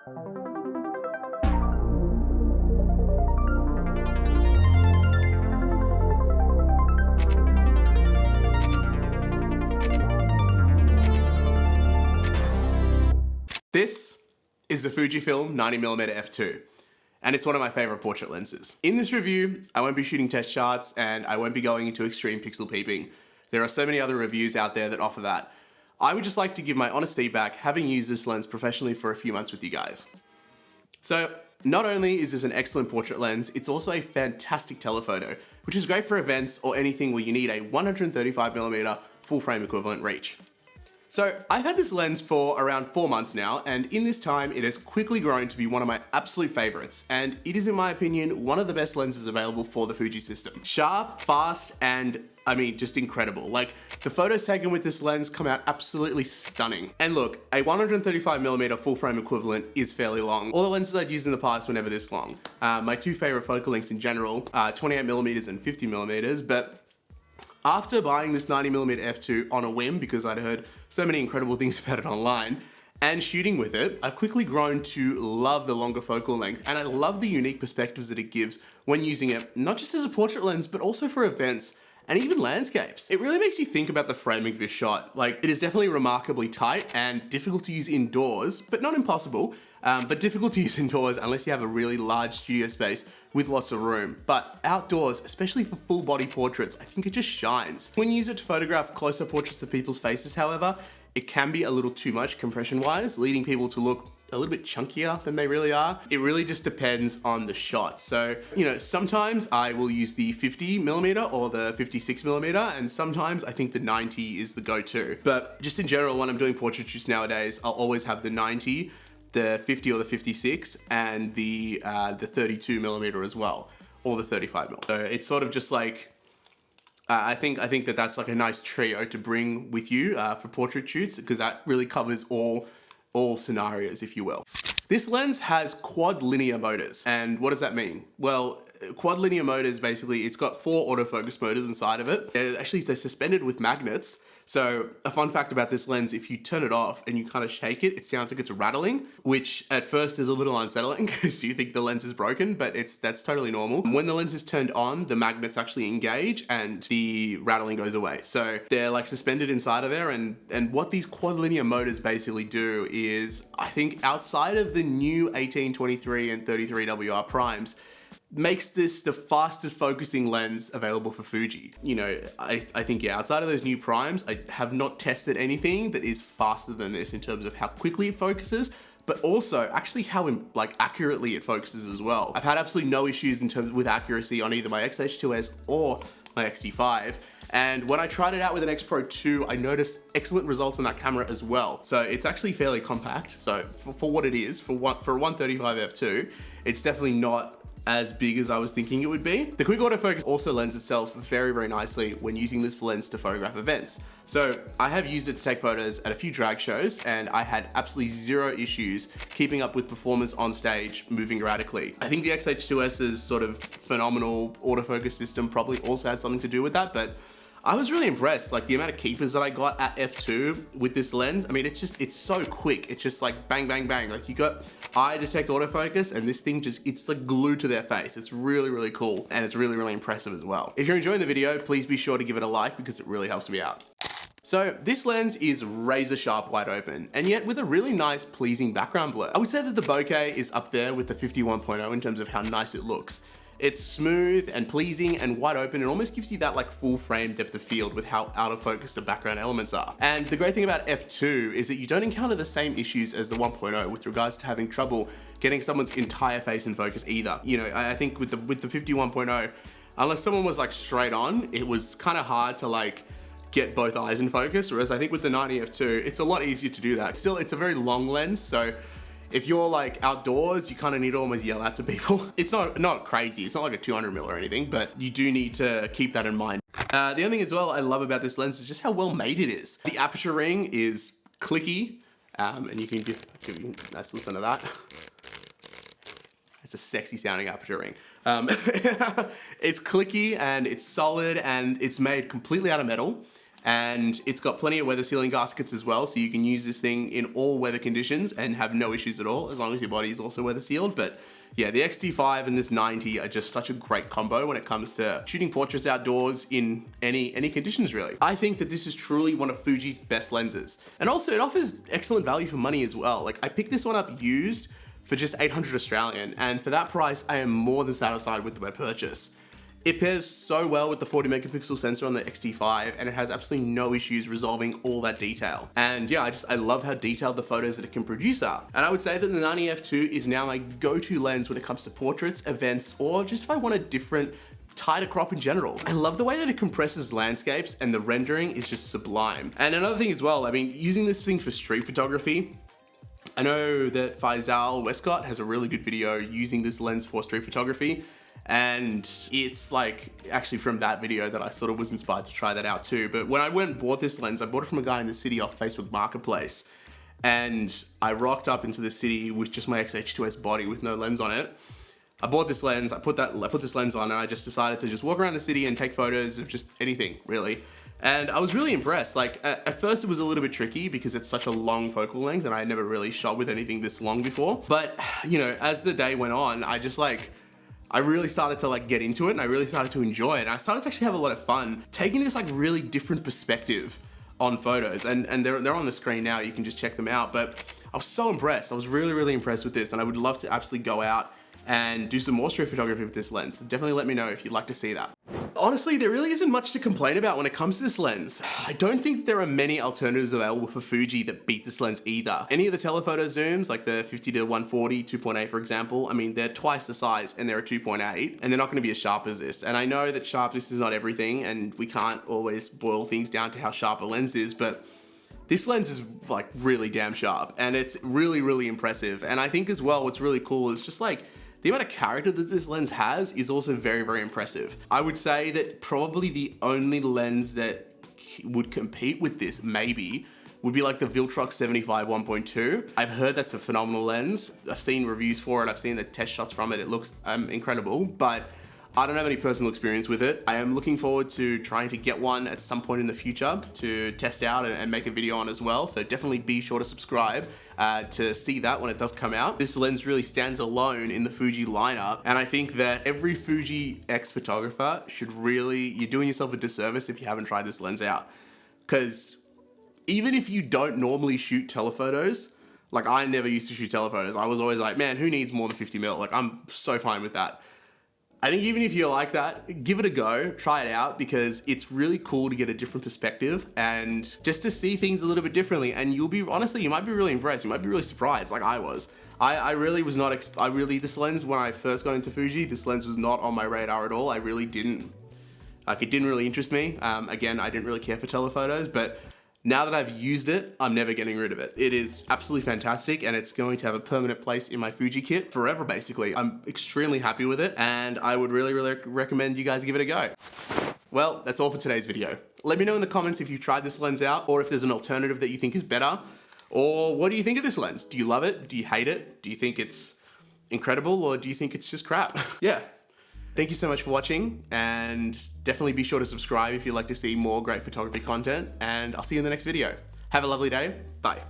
This is the Fujifilm 90mm f2, and it's one of my favorite portrait lenses. In this review, I won't be shooting test shots and I won't be going into extreme pixel peeping. There are so many other reviews out there that offer that. I would just like to give my honest feedback, having used this lens professionally for a few months with you guys. So, not only is this an excellent portrait lens, it's also a fantastic telephoto, which is great for events or anything where you need a 135mm full frame equivalent reach. So I've had this lens for around 4 months now, and in this time it has quickly grown to be one of my absolute favorites, and it is, in my opinion, one of the best lenses available for the Fuji system. Sharp, fast, and just incredible. Like, the photos taken with this lens come out absolutely stunning. And look, a 135mm full frame equivalent is fairly long. All the lenses I'd used in the past were never this long. My two favorite focal lengths in general are 28mm and 50mm, but after buying this 90mm f2 on a whim because I'd heard so many incredible things about it online, and shooting with it, I've quickly grown to love the longer focal length, and I love the unique perspectives that it gives when using it, not just as a portrait lens, but also for events and even landscapes. It really makes you think about the framing of this shot. Like, it is definitely remarkably tight and difficult to use indoors, but not impossible. But difficult to use indoors unless you have a really large studio space with lots of room. But outdoors, especially for full body portraits, I think it just shines. When you use it to photograph close-up portraits of people's faces, however, it can be a little too much compression-wise, leading people to look a little bit chunkier than they really are. It really just depends on the shot. So, sometimes I will use the 50mm or the 56mm, and sometimes I think the 90 is the go-to. But just in general, when I'm doing portrait shoots nowadays, I'll always have the 90, the 50 or the 56, and the 32mm as well, or the 35mm. So it's sort of just like, I think that that's like a nice trio to bring with you for portrait shoots, because that really covers all scenarios, if you will. This lens has quad linear motors, and what does that mean? Well, quad linear motors, basically, it's got 4 autofocus motors inside of it. They're suspended with magnets. So a fun fact about this lens, if you turn it off and you kind of shake it, it sounds like it's rattling, which at first is a little unsettling because you think the lens is broken, but that's totally normal. When the lens is turned on, the magnets actually engage and the rattling goes away. So they're like suspended inside of there, and what these quad linear motors basically do is, I think outside of the new 18, 23 and 33 WR primes, makes this the fastest focusing lens available for Fuji. I think, yeah, outside of those new primes, I have not tested anything that is faster than this in terms of how quickly it focuses, but also actually how accurately it focuses as well. I've had absolutely no issues in terms with accuracy on either my X-H2S or my X-T5. And when I tried it out with an X Pro 2, I noticed excellent results on that camera as well. So it's actually fairly compact. So for what it is, for a 135 f2, it's definitely not as big as I was thinking it would be. The quick autofocus also lends itself very, very nicely when using this lens to photograph events. So I have used it to take photos at a few drag shows, and I had absolutely zero issues keeping up with performers on stage moving erratically. I think the X-H2S's sort of phenomenal autofocus system probably also has something to do with that, but I was really impressed, like the amount of keepers that I got at f2 with this lens. It's so quick. It's just like bang, bang, bang. Like, you got eye detect autofocus, and this thing it's like glued to their face. It's really, really cool, and it's really, really impressive as well. If you're enjoying the video, please be sure to give it a like because it really helps me out. So this lens is razor sharp wide open, and yet with a really nice, pleasing background blur. I would say that the bokeh is up there with the 51.0 in terms of how nice it looks. It's smooth and pleasing and wide open, and almost gives you that like full frame depth of field with how out of focus the background elements are. And the great thing about f2 is that you don't encounter the same issues as the 1.0 with regards to having trouble getting someone's entire face in focus either. I think with the 51.0, unless someone was like straight on, it was kind of hard to like get both eyes in focus, whereas I think with the 90 f2, it's a lot easier to do that. Still, it's a very long lens, so if you're like outdoors, you kind of need to almost yell out to people. It's not crazy, it's not like a 200mm or anything, but you do need to keep that in mind. The other thing as well I love about this lens is just how well made it is. The aperture ring is clicky, and you can give you a nice listen to that. It's a sexy sounding aperture ring. It's clicky and it's solid, and it's made completely out of metal. And it's got plenty of weather sealing gaskets as well, so you can use this thing in all weather conditions and have no issues at all, as long as your body is also weather sealed. But yeah, the X-T5 and this 90 are just such a great combo when it comes to shooting portraits outdoors in any conditions really. I think that this is truly one of Fuji's best lenses. And also it offers excellent value for money as well. Like, I picked this one up used for just 800 Australian, and for that price, I am more than satisfied with my purchase. It pairs so well with the 40 megapixel sensor on the X-T5, and it has absolutely no issues resolving all that detail. And yeah, I love how detailed the photos that it can produce are. And I would say that the 90f2 is now my go-to lens when it comes to portraits, events, or just if I want a different, tighter crop in general. I love the way that it compresses landscapes, and the rendering is just sublime. And another thing as well, I mean, using this thing for street photography, I know that Faisal Westcott has a really good video using this lens for street photography. And it's like actually from that video that I sort of was inspired to try that out too. But when I went and bought this lens, I bought it from a guy in the city off Facebook Marketplace. And I rocked up into the city with just my XH2S body with no lens on it. I bought this lens, I put this lens on, and I just decided to just walk around the city and take photos of just anything, really. And I was really impressed. Like, at first it was a little bit tricky because it's such a long focal length and I had never really shot with anything this long before. But, you know, as the day went on, I really started to like get into it, and I really started to enjoy it. And I started to actually have a lot of fun taking this like really different perspective on photos. And they're on the screen now, you can just check them out. But I was so impressed. I was really, really impressed with this, and I would love to absolutely go out and do some more street photography with this lens. So definitely let me know if you'd like to see that. Honestly, there really isn't much to complain about when it comes to this lens. I don't think there are many alternatives available for Fuji that beat this lens either. Any of the telephoto zooms, like the 50 to 140, 2.8 for example, I mean, they're twice the size and they're a 2.8, and they're not gonna be as sharp as this. And I know that sharpness is not everything, and we can't always boil things down to how sharp a lens is, but this lens is like really damn sharp, and it's really, really impressive. And I think as well, what's really cool is just like, the amount of character that this lens has is also very, very impressive. I would say that probably the only lens that would compete with this, maybe, would be like the Viltrox 75 1.2. I've heard that's a phenomenal lens. I've seen reviews for it, I've seen the test shots from it, it looks incredible, but I don't have any personal experience with it. I am looking forward to trying to get one at some point in the future to test out and make a video on as well. So definitely be sure to subscribe to see that when it does come out. This lens really stands alone in the Fuji lineup. And I think that every Fuji X photographer should really, you're doing yourself a disservice if you haven't tried this lens out. Because even if you don't normally shoot telephotos, like I never used to shoot telephotos. I was always like, man, who needs more than 50 mil? Like I'm so fine with that. I think even if you're like that, give it a go, try it out, because it's really cool to get a different perspective and just to see things a little bit differently. And you'll be, honestly, you might be really impressed. You might be really surprised, like I was. I really was not, this lens, when I first got into Fuji, this lens was not on my radar at all. I really didn't, like it didn't really interest me. Again, I didn't really care for telephotos, but now that I've used it, I'm never getting rid of it. It is absolutely fantastic, and it's going to have a permanent place in my Fuji kit forever, basically. I'm extremely happy with it, and I would really, really recommend you guys give it a go. Well, that's all for today's video. Let me know in the comments if you've tried this lens out, or if there's an alternative that you think is better, or what do you think of this lens? Do you love it? Do you hate it? Do you think it's incredible, or do you think it's just crap? Yeah. Thank you so much for watching, and definitely be sure to subscribe if you'd like to see more great photography content, and I'll see you in the next video. Have a lovely day. Bye.